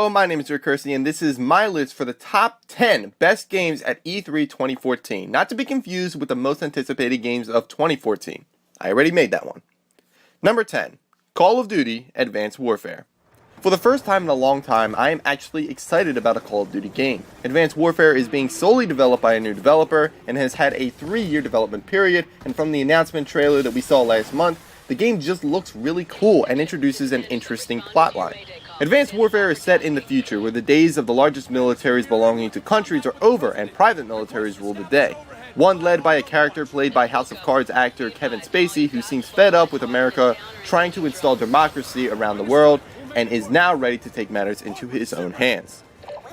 Hello, my name is Curci, and this is my list for the top 10 best games at E3 2014. Not to be confused with the most anticipated games of 2014. I already made that one. Number 10, Call of Duty Advanced Warfare. For the first time in a long time, I am actually excited about a Call of Duty game. Advanced Warfare is being solely developed by a new developer and has had a 3-year development period, and from the announcement trailer that we saw last month, the game just looks really cool and introduces an interesting plotline. Advanced Warfare is set in the future, where the days of the largest militaries belonging to countries are over and private militaries rule the day. One led by a character played by House of Cards actor Kevin Spacey, who seems fed up with America trying to install democracy around the world and is now ready to take matters into his own hands.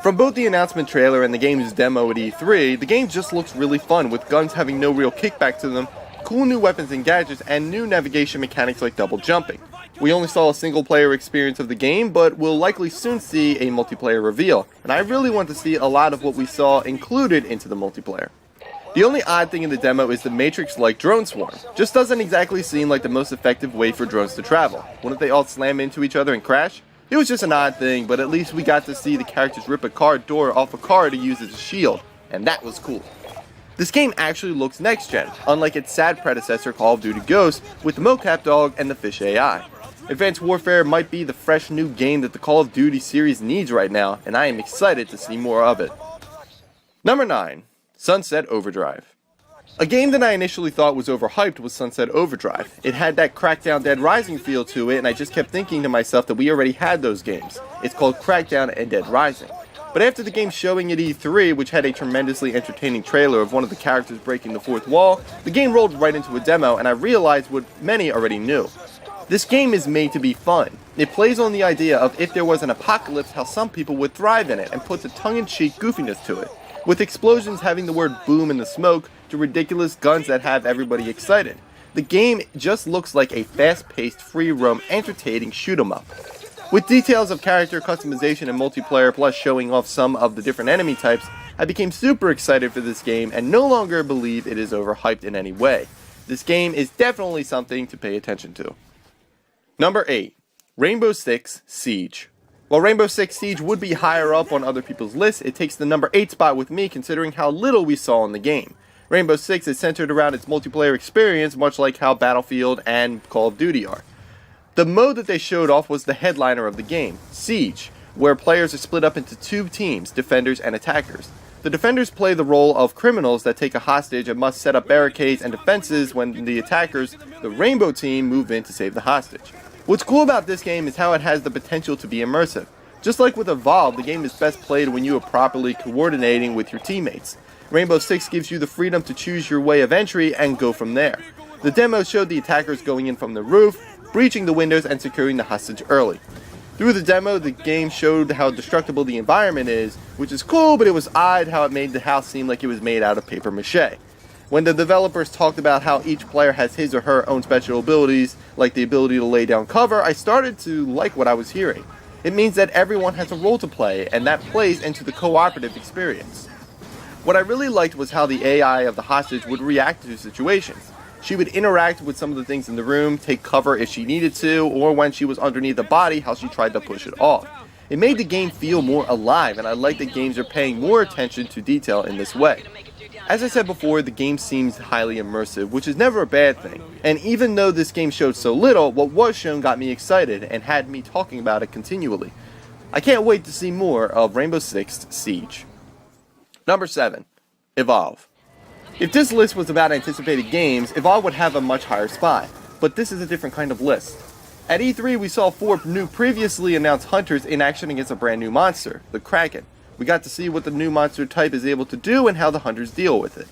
From both the announcement trailer and the game's demo at E3, the game just looks really fun, with guns having no real kickback to them, cool new weapons and gadgets, and new navigation mechanics like double jumping. We only saw a single player experience of the game, but we'll likely soon see a multiplayer reveal, and I really want to see a lot of what we saw included into the multiplayer. The only odd thing in the demo is the Matrix-like drone swarm. Just doesn't exactly seem like the most effective way for drones to travel. Wouldn't they all slam into each other and crash? It was just an odd thing, but at least we got to see the characters rip a car door off a car to use as a shield, and that was cool. This game actually looks next-gen, unlike its sad predecessor Call of Duty Ghosts, with the mocap dog and the fish AI. Advanced Warfare might be the fresh new game that the Call of Duty series needs right now, and I am excited to see more of it. Number 9. Sunset Overdrive. A game that I initially thought was overhyped was Sunset Overdrive. It had that Crackdown Dead Rising feel to it, and I just kept thinking to myself that we already had those games. It's called Crackdown and Dead Rising. But after the game showing at E3, which had a tremendously entertaining trailer of one of the characters breaking the fourth wall, the game rolled right into a demo, and I realized what many already knew. This game is made to be fun. It plays on the idea of if there was an apocalypse, how some people would thrive in it, and puts a tongue-in-cheek goofiness to it, with explosions having the word boom in the smoke to ridiculous guns that have everybody excited. The game just looks like a fast-paced, free-roam, entertaining shoot-'em-up. With details of character customization and multiplayer, plus showing off some of the different enemy types, I became super excited for this game and no longer believe it is overhyped in any way. This game is definitely something to pay attention to. Number 8. Rainbow Six Siege. While Rainbow Six Siege would be higher up on other people's lists, it takes the number 8 spot with me considering how little we saw in the game. Rainbow Six is centered around its multiplayer experience, much like how Battlefield and Call of Duty are. The mode that they showed off was the headliner of the game, Siege, where players are split up into 2 teams, defenders and attackers. The defenders play the role of criminals that take a hostage and must set up barricades and defenses when the attackers, the Rainbow team, move in to save the hostage. What's cool about this game is how it has the potential to be immersive. Just like with Evolve, the game is best played when you are properly coordinating with your teammates. Rainbow Six gives you the freedom to choose your way of entry and go from there. The demo showed the attackers going in from the roof, breaching the windows and securing the hostage early. Through the demo, the game showed how destructible the environment is, which is cool, but it was odd how it made the house seem like it was made out of paper mache. When the developers talked about how each player has his or her own special abilities, like the ability to lay down cover, I started to like what I was hearing. It means that everyone has a role to play, and that plays into the cooperative experience. What I really liked was how the AI of the hostage would react to situations. She would interact with some of the things in the room, take cover if she needed to, or when she was underneath the body, how she tried to push it off. It made the game feel more alive, and I like that games are paying more attention to detail in this way. As I said before, the game seems highly immersive, which is never a bad thing. And even though this game showed so little, what was shown got me excited and had me talking about it continually. I can't wait to see more of Rainbow Six Siege. Number 7. Evolve. If this list was about anticipated games, Evolve would have a much higher spot. But this is a different kind of list. At E3, we saw 4 new previously announced hunters in action against a brand new monster, the Kraken. We got to see what the new monster type is able to do and how the hunters deal with it.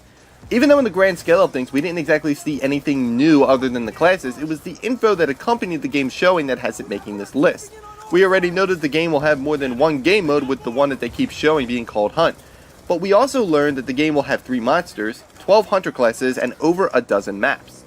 Even though in the grand scale of things we didn't exactly see anything new other than the classes, it was the info that accompanied the game showing that has it making this list. We already know that the game will have more than one game mode, with the one that they keep showing being called Hunt. But we also learned that the game will have 3 monsters, 12 hunter classes, and over a dozen maps.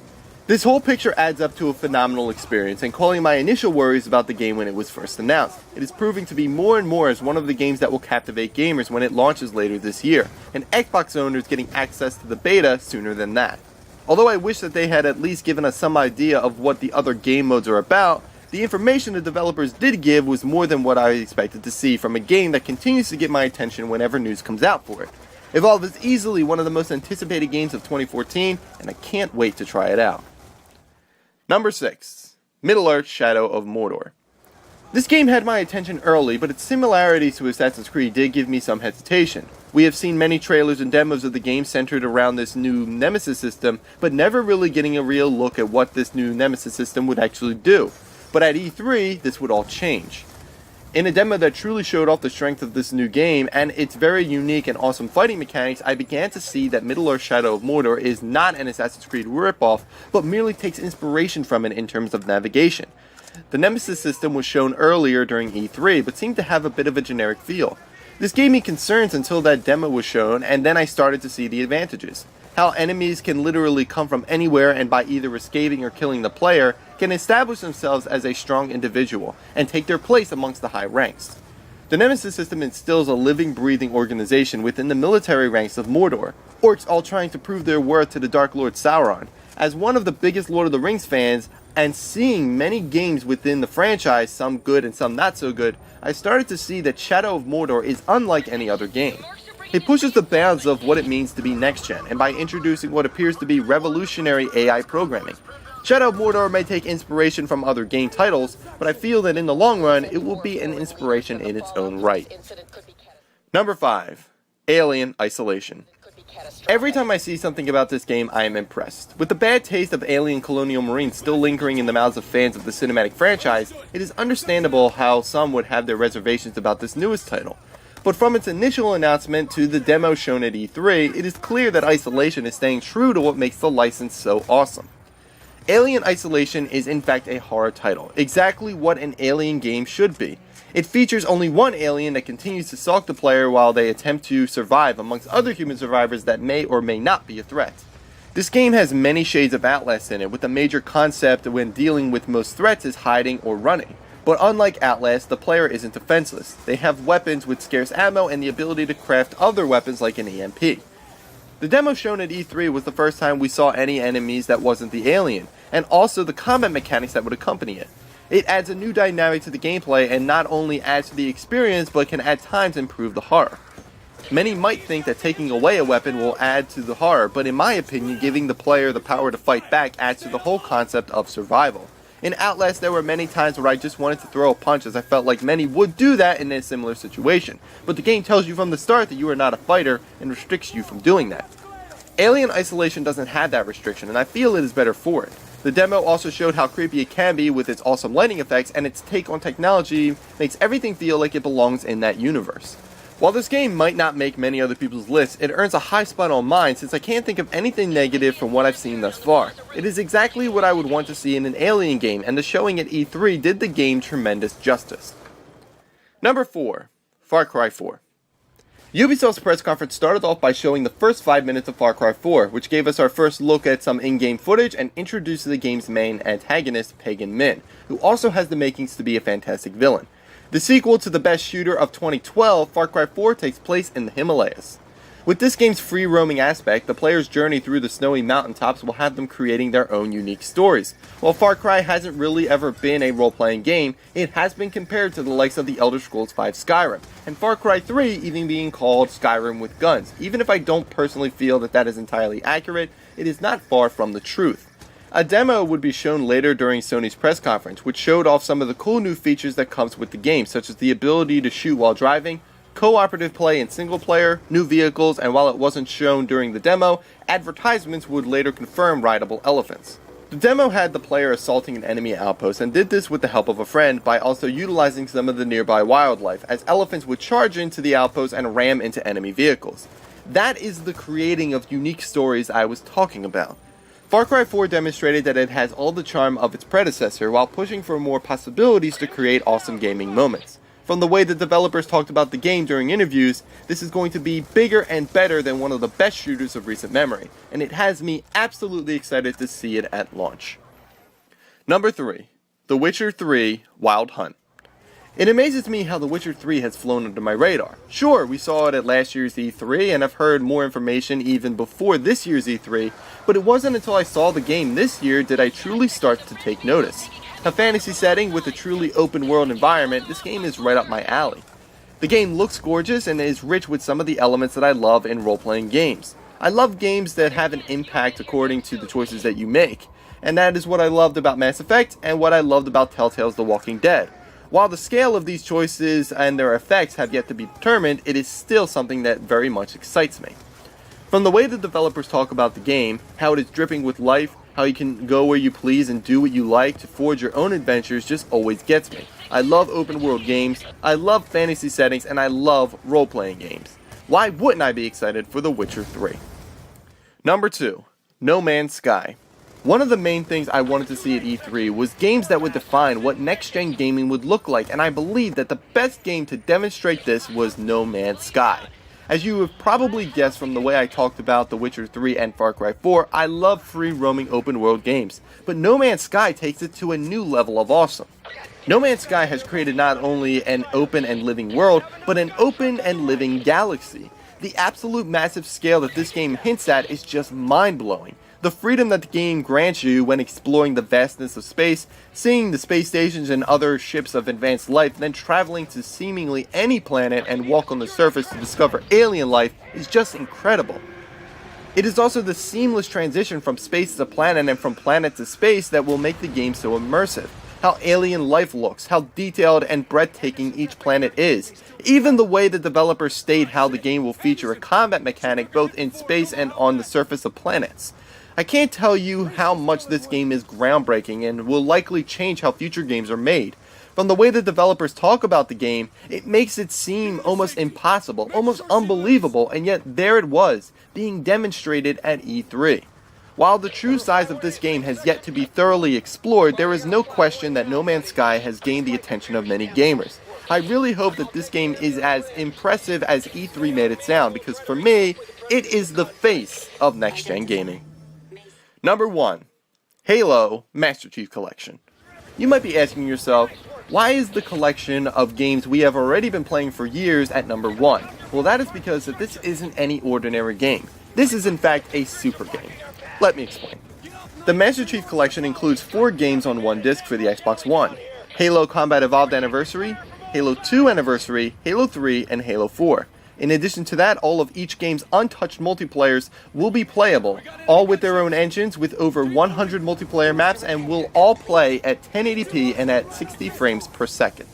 This whole picture adds up to a phenomenal experience, and calling my initial worries about the game when it was first announced. It is proving to be more and more as one of the games that will captivate gamers when it launches later this year, and Xbox owners getting access to the beta sooner than that. Although I wish that they had at least given us some idea of what the other game modes are about, the information the developers did give was more than what I expected to see from a game that continues to get my attention whenever news comes out for it. Evolve is easily one of the most anticipated games of 2014, and I can't wait to try it out. Number 6. Middle-earth: Shadow of Mordor. This game had my attention early, but its similarities to Assassin's Creed did give me some hesitation. We have seen many trailers and demos of the game centered around this new Nemesis system, but never really getting a real look at what this new Nemesis system would actually do. But at E3, this would all change. In a demo that truly showed off the strength of this new game and its very unique and awesome fighting mechanics, I began to see that Middle-earth: Shadow of Mordor is not an Assassin's Creed ripoff, but merely takes inspiration from it in terms of navigation. The Nemesis system was shown earlier during E3, but seemed to have a bit of a generic feel. This gave me concerns until that demo was shown, and then I started to see the advantages. How enemies can literally come from anywhere and by either escaping or killing the player, can establish themselves as a strong individual, and take their place amongst the high ranks. The Nemesis system instills a living, breathing organization within the military ranks of Mordor, orcs all trying to prove their worth to the Dark Lord Sauron. As one of the biggest Lord of the Rings fans, and seeing many games within the franchise, some good and some not so good, I started to see that Shadow of Mordor is unlike any other game. It pushes the bounds of what it means to be next-gen, and by introducing what appears to be revolutionary AI programming. Shadow of Mordor may take inspiration from other game titles, but I feel that in the long run, it will be an inspiration in its own right. Number 5. Alien Isolation. Every time I see something about this game, I am impressed. With the bad taste of Alien Colonial Marines still lingering in the mouths of fans of the cinematic franchise, it is understandable how some would have their reservations about this newest title. But from its initial announcement to the demo shown at E3, it is clear that Isolation is staying true to what makes the license so awesome. Alien Isolation is in fact a horror title, exactly what an Alien game should be. It features only one alien that continues to stalk the player while they attempt to survive amongst other human survivors that may or may not be a threat. This game has many shades of Outlast in it, with the major concept when dealing with most threats is hiding or running. But unlike Outlast, the player isn't defenseless. They have weapons with scarce ammo and the ability to craft other weapons like an EMP. The demo shown at E3 was the first time we saw any enemies that wasn't the alien, and also the combat mechanics that would accompany it. It adds a new dynamic to the gameplay and not only adds to the experience, but can at times improve the horror. Many might think that taking away a weapon will add to the horror, but in my opinion, giving the player the power to fight back adds to the whole concept of survival. In Outlast, there were many times where I just wanted to throw a punch, as I felt like many would do that in a similar situation, but the game tells you from the start that you are not a fighter and restricts you from doing that. Alien Isolation doesn't have that restriction, and I feel it is better for it. The demo also showed how creepy it can be with its awesome lighting effects, and its take on technology makes everything feel like it belongs in that universe. While this game might not make many other people's lists, it earns a high spot on mine since I can't think of anything negative from what I've seen thus far. It is exactly what I would want to see in an Alien game, and the showing at E3 did the game tremendous justice. Number 4. Far Cry 4. Ubisoft's press conference started off by showing the first 5 minutes of Far Cry 4, which gave us our first look at some in-game footage and introduced the game's main antagonist, Pagan Min, who also has the makings to be a fantastic villain. The sequel to the best shooter of 2012, Far Cry 4 takes place in the Himalayas. With this game's free-roaming aspect, the player's journey through the snowy mountaintops will have them creating their own unique stories. While Far Cry hasn't really ever been a role-playing game, it has been compared to the likes of the Elder Scrolls V Skyrim, and Far Cry 3 even being called Skyrim with guns. Even if I don't personally feel that that is entirely accurate, it is not far from the truth. A demo would be shown later during Sony's press conference, which showed off some of the cool new features that comes with the game, such as the ability to shoot while driving, cooperative play in single player, new vehicles, and while it wasn't shown during the demo, advertisements would later confirm rideable elephants. The demo had the player assaulting an enemy outpost and did this with the help of a friend by also utilizing some of the nearby wildlife, as elephants would charge into the outpost and ram into enemy vehicles. That is the creating of unique stories I was talking about. Far Cry 4 demonstrated that it has all the charm of its predecessor while pushing for more possibilities to create awesome gaming moments. From the way the developers talked about the game during interviews, this is going to be bigger and better than one of the best shooters of recent memory, and it has me absolutely excited to see it at launch. Number 3. The Witcher 3 Wild Hunt. It amazes me how The Witcher 3 has flown under my radar. Sure, we saw it at last year's E3, and I've heard more information even before this year's E3, but it wasn't until I saw the game this year did I truly start to take notice. A fantasy setting with a truly open world environment, this game is right up my alley. The game looks gorgeous and is rich with some of the elements that I love in role-playing games. I love games that have an impact according to the choices that you make, and that is what I loved about Mass Effect and what I loved about Telltale's The Walking Dead. While the scale of these choices and their effects have yet to be determined, it is still something that very much excites me. From the way the developers talk about the game, how it is dripping with life, how you can go where you please and do what you like to forge your own adventures just always gets me. I love open world games, I love fantasy settings, and I love role-playing games. Why wouldn't I be excited for The Witcher 3? Number 2. No Man's Sky. One of the main things I wanted to see at E3 was games that would define what next-gen gaming would look like, and I believe that the best game to demonstrate this was No Man's Sky. As you have probably guessed from the way I talked about The Witcher 3 and Far Cry 4, I love free-roaming open-world games, but No Man's Sky takes it to a new level of awesome. No Man's Sky has created not only an open and living world, but an open and living galaxy. The absolute massive scale that this game hints at is just mind-blowing. The freedom that the game grants you when exploring the vastness of space, seeing the space stations and other ships of advanced life, then traveling to seemingly any planet and walk on the surface to discover alien life is just incredible. It is also the seamless transition from space to planet and from planet to space that will make the game so immersive. How alien life looks, how detailed and breathtaking each planet is. Even the way the developers state how the game will feature a combat mechanic both in space and on the surface of planets. I can't tell you how much this game is groundbreaking and will likely change how future games are made. From the way the developers talk about the game, it makes it seem almost impossible, almost unbelievable, and yet there it was, being demonstrated at E3. While the true size of this game has yet to be thoroughly explored, there is no question that No Man's Sky has gained the attention of many gamers. I really hope that this game is as impressive as E3 made it sound, because for me, it is the face of next-gen gaming. Number 1. Halo Master Chief Collection. You might be asking yourself, why is the collection of games we have already been playing for years at number 1? Well, that is because that this isn't any ordinary game. This is in fact a super game. Let me explain. The Master Chief Collection includes 4 games on one disc for the Xbox One: Halo Combat Evolved Anniversary, Halo 2 Anniversary, Halo 3, and Halo 4. In addition to that, all of each game's untouched multiplayers will be playable, all with their own engines, with over 100 multiplayer maps, and will all play at 1080p and at 60 frames per second.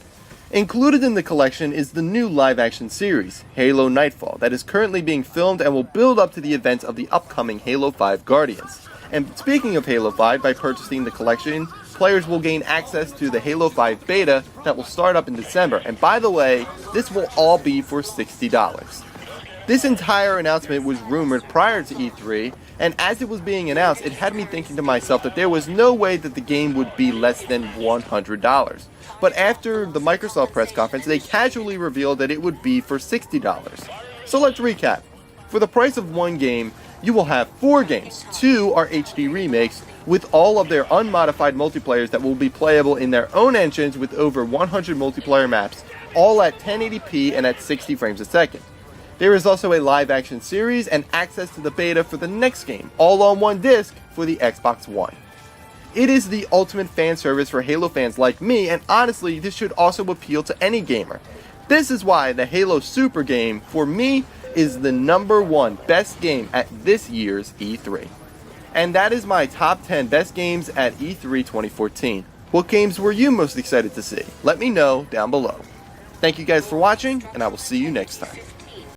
Included in the collection is the new live-action series, Halo Nightfall, that is currently being filmed and will build up to the events of the upcoming Halo 5 Guardians. And speaking of Halo 5, by purchasing the collection, players will gain access to the Halo 5 beta that will start up in December. And by the way, this will all be for $60. This entire announcement was rumored prior to E3, and as it was being announced, it had me thinking to myself that there was no way that the game would be less than $100. But after the Microsoft press conference, they casually revealed that it would be for $60. So let's recap. For the price of one game, you will have 4 games. 2 are HD remakes, with all of their unmodified multiplayers that will be playable in their own engines with over 100 multiplayer maps, all at 1080p and at 60 frames a second. There is also a live-action series and access to the beta for the next game, all on one disc for the Xbox One. It is the ultimate fan service for Halo fans like me, and honestly, this should also appeal to any gamer. This is why the Halo Super game, for me, is the number 1 best game at this year's E3. And that is my top 10 best games at E3 2014. What games were you most excited to see? Let me know down below. Thank you guys for watching, and I will see you next time.